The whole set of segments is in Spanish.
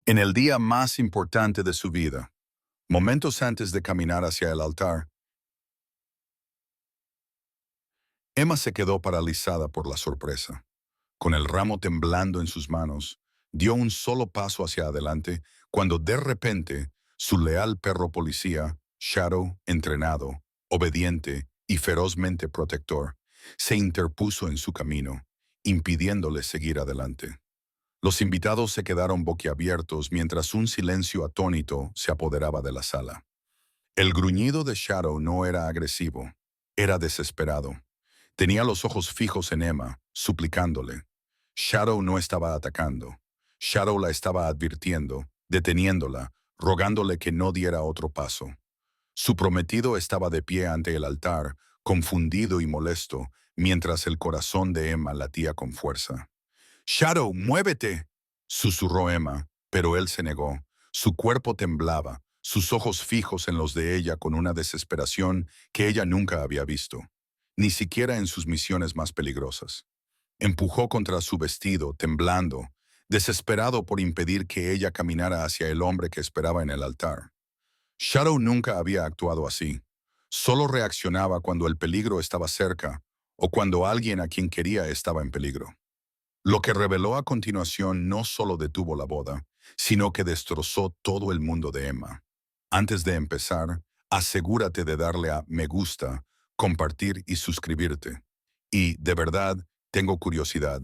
En el día más importante de su vida, momentos antes de caminar hacia el altar, Emma se quedó paralizada por la sorpresa. Con el ramo temblando en sus manos, dio un solo paso hacia adelante cuando de repente su leal perro policía, Shadow, entrenado, obediente y ferozmente protector, se interpuso en su camino, impidiéndole seguir adelante. Los invitados se quedaron boquiabiertos mientras un silencio atónito se apoderaba de la sala. El gruñido de Shadow no era agresivo, era desesperado. Tenía los ojos fijos en Emma, suplicándole. Shadow no estaba atacando. Shadow la estaba advirtiendo, deteniéndola, rogándole que no diera otro paso. Su prometido estaba de pie ante el altar, confundido y molesto, mientras el corazón de Emma latía con fuerza. «Shadow, muévete», susurró Emma, pero él se negó. Su cuerpo temblaba, sus ojos fijos en los de ella con una desesperación que ella nunca había visto, ni siquiera en sus misiones más peligrosas. Empujó contra su vestido, temblando, desesperado por impedir que ella caminara hacia el hombre que esperaba en el altar. Shadow nunca había actuado así. Solo reaccionaba cuando el peligro estaba cerca o cuando alguien a quien quería estaba en peligro. Lo que reveló a continuación no solo detuvo la boda, sino que destrozó todo el mundo de Emma. Antes de empezar, asegúrate de darle a me gusta, compartir y suscribirte. Y, de verdad, tengo curiosidad,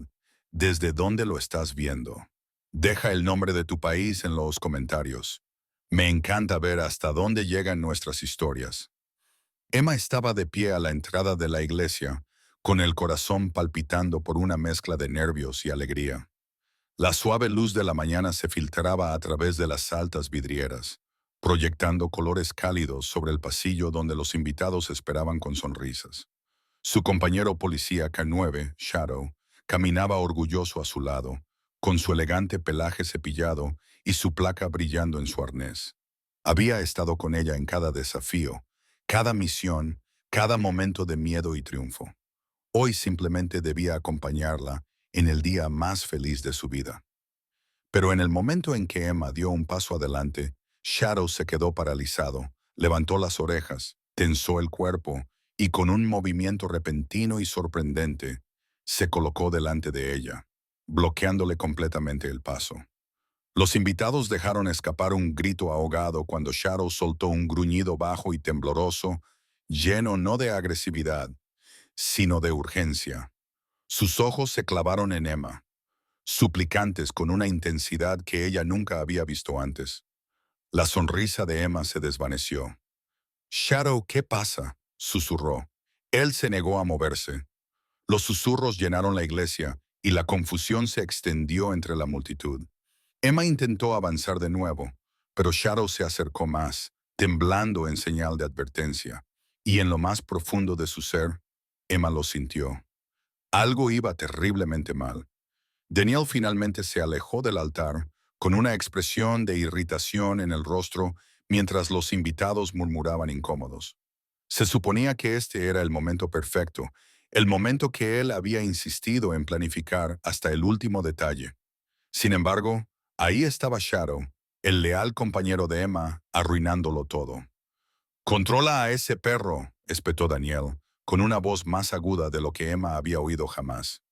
¿desde dónde lo estás viendo? Deja el nombre de tu país en los comentarios. Me encanta ver hasta dónde llegan nuestras historias. Emma estaba de pie a la entrada de la iglesia, con el corazón palpitando por una mezcla de nervios y alegría. La suave luz de la mañana se filtraba a través de las altas vidrieras, proyectando colores cálidos sobre el pasillo donde los invitados esperaban con sonrisas. Su compañero policía K9, Shadow, caminaba orgulloso a su lado, con su elegante pelaje cepillado y su placa brillando en su arnés. Había estado con ella en cada desafío, cada misión, cada momento de miedo y triunfo. Hoy simplemente debía acompañarla en el día más feliz de su vida. Pero en el momento en que Emma dio un paso adelante, Shadow se quedó paralizado, levantó las orejas, tensó el cuerpo y con un movimiento repentino y sorprendente, se colocó delante de ella, bloqueándole completamente el paso. Los invitados dejaron escapar un grito ahogado cuando Shadow soltó un gruñido bajo y tembloroso, lleno no de agresividad, sino de urgencia. Sus ojos se clavaron en Emma, suplicantes con una intensidad que ella nunca había visto antes. La sonrisa de Emma se desvaneció. «Shadow, ¿qué pasa?», susurró. Él se negó a moverse. Los susurros llenaron la iglesia y la confusión se extendió entre la multitud. Emma intentó avanzar de nuevo, pero Shadow se acercó más, temblando en señal de advertencia. Y en lo más profundo de su ser, Emma lo sintió. Algo iba terriblemente mal. Daniel finalmente se alejó del altar, con una expresión de irritación en el rostro mientras los invitados murmuraban incómodos. Se suponía que este era el momento perfecto, el momento que él había insistido en planificar hasta el último detalle. Sin embargo, ahí estaba Shadow, el leal compañero de Emma, arruinándolo todo. «Controla a ese perro», espetó Daniel, con una voz más aguda de lo que Emma había oído jamás.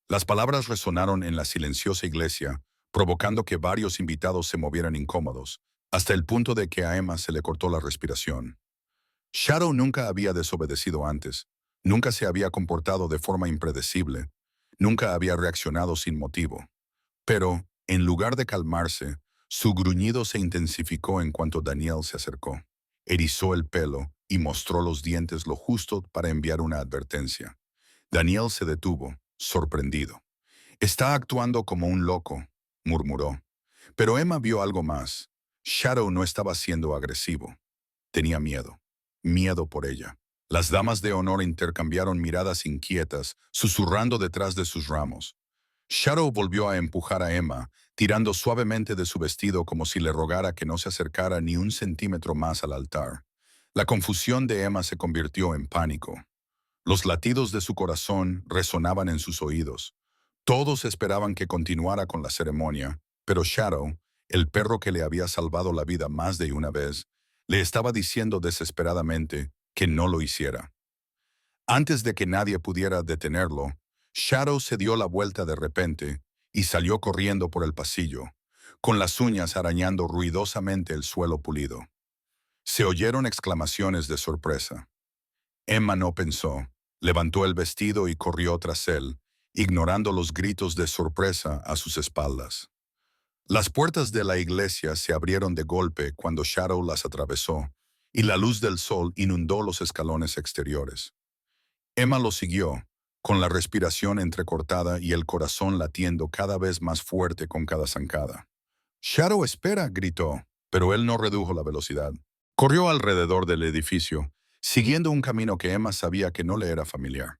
Las palabras resonaron en la silenciosa iglesia, provocando que varios invitados se movieran incómodos, hasta el punto de que a Emma se le cortó la respiración. Shadow nunca había desobedecido antes, nunca se había comportado de forma impredecible, nunca había reaccionado sin motivo. Pero, en lugar de calmarse, su gruñido se intensificó en cuanto Daniel se acercó. Erizó el pelo y mostró los dientes lo justo para enviar una advertencia. Daniel se detuvo, sorprendido. «Está actuando como un loco», murmuró. Pero Emma vio algo más. Shadow no estaba siendo agresivo. Tenía miedo. Miedo por ella. Las damas de honor intercambiaron miradas inquietas, susurrando detrás de sus ramos. Shadow volvió a empujar a Emma, tirando suavemente de su vestido como si le rogara que no se acercara ni un centímetro más al altar. La confusión de Emma se convirtió en pánico. Los latidos de su corazón resonaban en sus oídos. Todos esperaban que continuara con la ceremonia, pero Shadow, El perro que le había salvado la vida más de una vez le estaba diciendo desesperadamente que no lo hiciera. Antes de que nadie pudiera detenerlo, Shadow se dio la vuelta de repente y salió corriendo por el pasillo, con las uñas arañando ruidosamente el suelo pulido. Se oyeron exclamaciones de sorpresa. Emma no pensó, levantó el vestido y corrió tras él, ignorando los gritos de sorpresa a sus espaldas. Las puertas de la iglesia se abrieron de golpe cuando Shadow las atravesó, y la luz del sol inundó los escalones exteriores. Emma lo siguió, con la respiración entrecortada y el corazón latiendo cada vez más fuerte con cada zancada. «Shadow, espera», gritó, pero él no redujo la velocidad. Corrió alrededor del edificio, siguiendo un camino que Emma sabía que no le era familiar.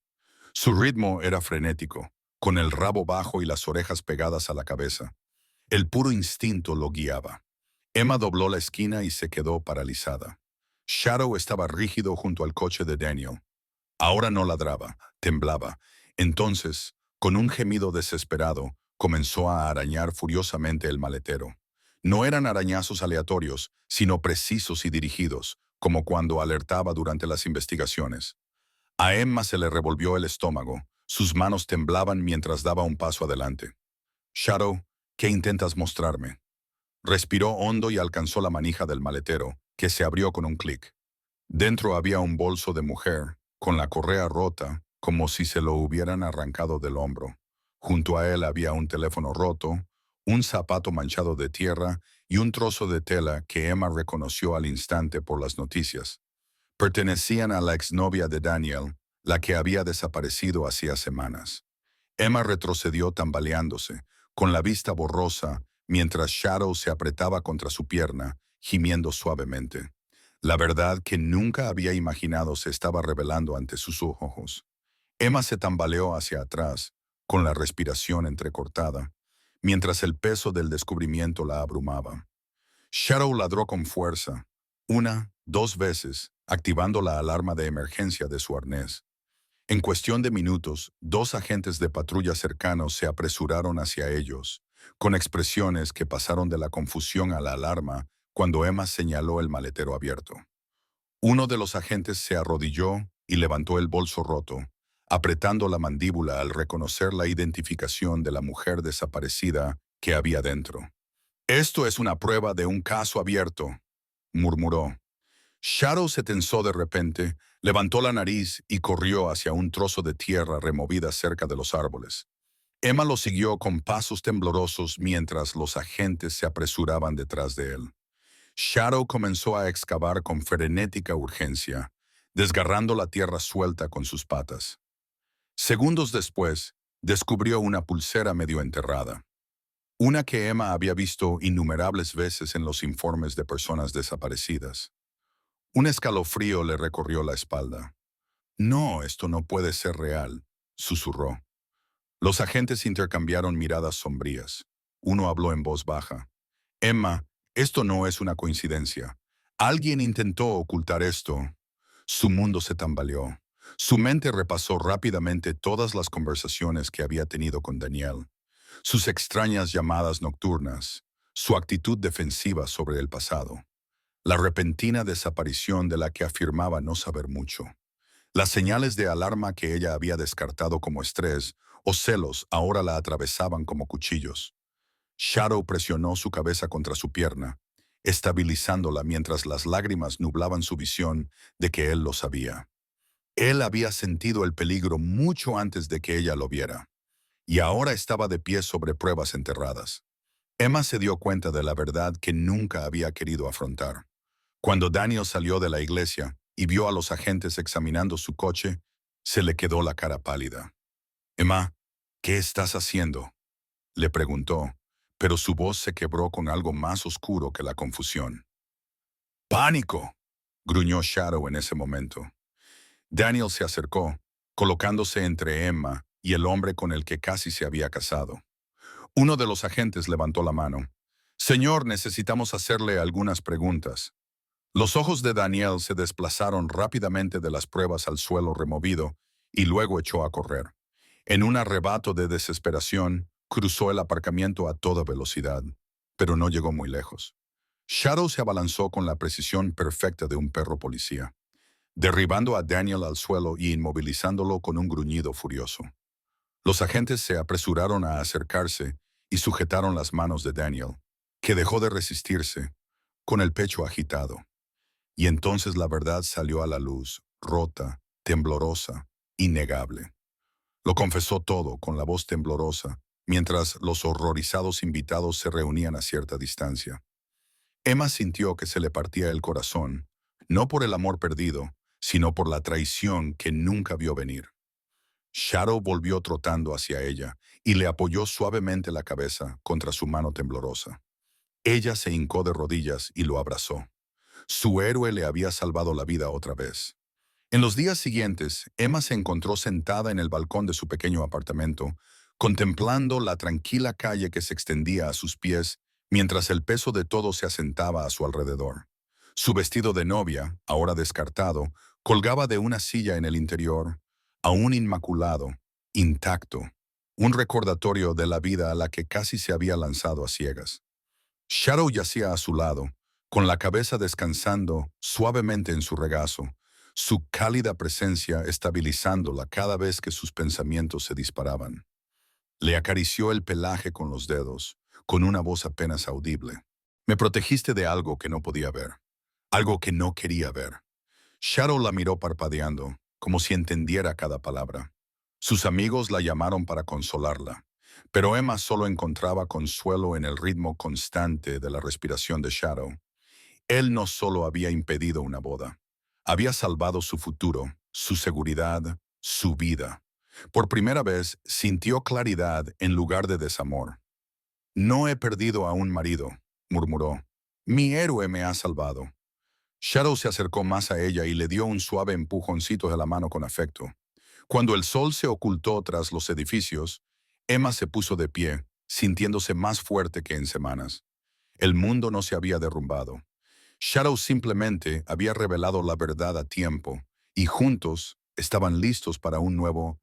Su ritmo era frenético, con el rabo bajo y las orejas pegadas a la cabeza. El puro instinto lo guiaba. Emma dobló la esquina y se quedó paralizada. Shadow estaba rígido junto al coche de Daniel. Ahora no ladraba, temblaba. Entonces, con un gemido desesperado, comenzó a arañar furiosamente el maletero. No eran arañazos aleatorios, sino precisos y dirigidos, como cuando alertaba durante las investigaciones. A Emma se le revolvió el estómago. Sus manos temblaban mientras daba un paso adelante. «Shadow, ¿qué intentas mostrarme?». Respiró hondo y alcanzó la manija del maletero, que se abrió con un clic. Dentro había un bolso de mujer, con la correa rota, como si se lo hubieran arrancado del hombro. Junto a él había un teléfono roto, un zapato manchado de tierra y un trozo de tela que Emma reconoció al instante por las noticias. Pertenecían a la exnovia de Daniel, la que había desaparecido hacía semanas. Emma retrocedió tambaleándose, con la vista borrosa, mientras Shadow se apretaba contra su pierna, gimiendo suavemente. La verdad que nunca había imaginado se estaba revelando ante sus ojos. Emma se tambaleó hacia atrás, con la respiración entrecortada, mientras el peso del descubrimiento la abrumaba. Shadow ladró con fuerza, una, dos veces, activando la alarma de emergencia de su arnés. En cuestión de minutos, dos agentes de patrulla cercanos se apresuraron hacia ellos, con expresiones que pasaron de la confusión a la alarma cuando Emma señaló el maletero abierto. Uno de los agentes se arrodilló y levantó el bolso roto, apretando la mandíbula al reconocer la identificación de la mujer desaparecida que había dentro. «Esto es una prueba de un caso abierto», murmuró. Shadow se tensó de repente, levantó la nariz y corrió hacia un trozo de tierra removida cerca de los árboles. Emma lo siguió con pasos temblorosos mientras los agentes se apresuraban detrás de él. Shadow comenzó a excavar con frenética urgencia, desgarrando la tierra suelta con sus patas. Segundos después, descubrió una pulsera medio enterrada. Una que Emma había visto innumerables veces en los informes de personas desaparecidas. Un escalofrío le recorrió la espalda. «No, esto no puede ser real», susurró. Los agentes intercambiaron miradas sombrías. Uno habló en voz baja. «Emma, esto no es una coincidencia. Alguien intentó ocultar esto». Su mundo se tambaleó. Su mente repasó rápidamente todas las conversaciones que había tenido con Daniel, sus extrañas llamadas nocturnas, su actitud defensiva sobre el pasado, la repentina desaparición de la que afirmaba no saber mucho. Las señales de alarma que ella había descartado como estrés o celos ahora la atravesaban como cuchillos. Shadow presionó su cabeza contra su pierna, estabilizándola mientras las lágrimas nublaban su visión de que él lo sabía. Él había sentido el peligro mucho antes de que ella lo viera, y ahora estaba de pie sobre pruebas enterradas. Emma se dio cuenta de la verdad que nunca había querido afrontar. Cuando Daniel salió de la iglesia y vio a los agentes examinando su coche, se le quedó la cara pálida. «Emma, ¿qué estás haciendo?», le preguntó, pero su voz se quebró con algo más oscuro que la confusión. «¡Pánico!», gruñó Shadow en ese momento. Daniel se acercó, colocándose entre Emma y el hombre con el que casi se había casado. Uno de los agentes levantó la mano. «Señor, necesitamos hacerle algunas preguntas». Los ojos de Daniel se desplazaron rápidamente de las pruebas al suelo removido y luego echó a correr. En un arrebato de desesperación, cruzó el aparcamiento a toda velocidad. pero no llegó muy lejos. Shadow se abalanzó con la precisión perfecta de un perro policía, derribando a Daniel al suelo y inmovilizándolo con un gruñido furioso. Los agentes se apresuraron a acercarse y sujetaron las manos de Daniel, que dejó de resistirse, con el pecho agitado. Y entonces la verdad salió a la luz, rota, temblorosa, innegable. Lo confesó todo con la voz temblorosa, mientras los horrorizados invitados se reunían a cierta distancia. Emma sintió que se le partía el corazón, no por el amor perdido, sino por la traición que nunca vio venir. Shadow volvió trotando hacia ella y le apoyó suavemente la cabeza contra su mano temblorosa. Ella se hincó de rodillas y lo abrazó. Su héroe le había salvado la vida otra vez. En los días siguientes, Emma se encontró sentada en el balcón de su pequeño apartamento, contemplando la tranquila calle que se extendía a sus pies mientras el peso de todo se asentaba a su alrededor. Su vestido de novia, ahora descartado, colgaba de una silla en el interior, aún inmaculado, intacto, un recordatorio de la vida a la que casi se había lanzado a ciegas. Shadow yacía a su lado, con la cabeza descansando suavemente en su regazo, su cálida presencia estabilizándola cada vez que sus pensamientos se disparaban. Le acarició el pelaje con los dedos, con una voz apenas audible. Me protegiste de algo que no podía ver, algo que no quería ver. Shadow la miró parpadeando, como si entendiera cada palabra. Sus amigos la llamaron para consolarla, pero Emma solo encontraba consuelo en el ritmo constante de la respiración de Shadow. Él no solo había impedido una boda, había salvado su futuro, su seguridad, su vida. Por primera vez sintió claridad en lugar de desamor. No he perdido a un marido, murmuró. Mi héroe me ha salvado. Shadow se acercó más a ella y le dio un suave empujoncito de la mano con afecto. Cuando el sol se ocultó tras los edificios, Emma se puso de pie, sintiéndose más fuerte que en semanas. El mundo no se había derrumbado. Shadow simplemente había revelado la verdad a tiempo, y juntos estaban listos para un nuevo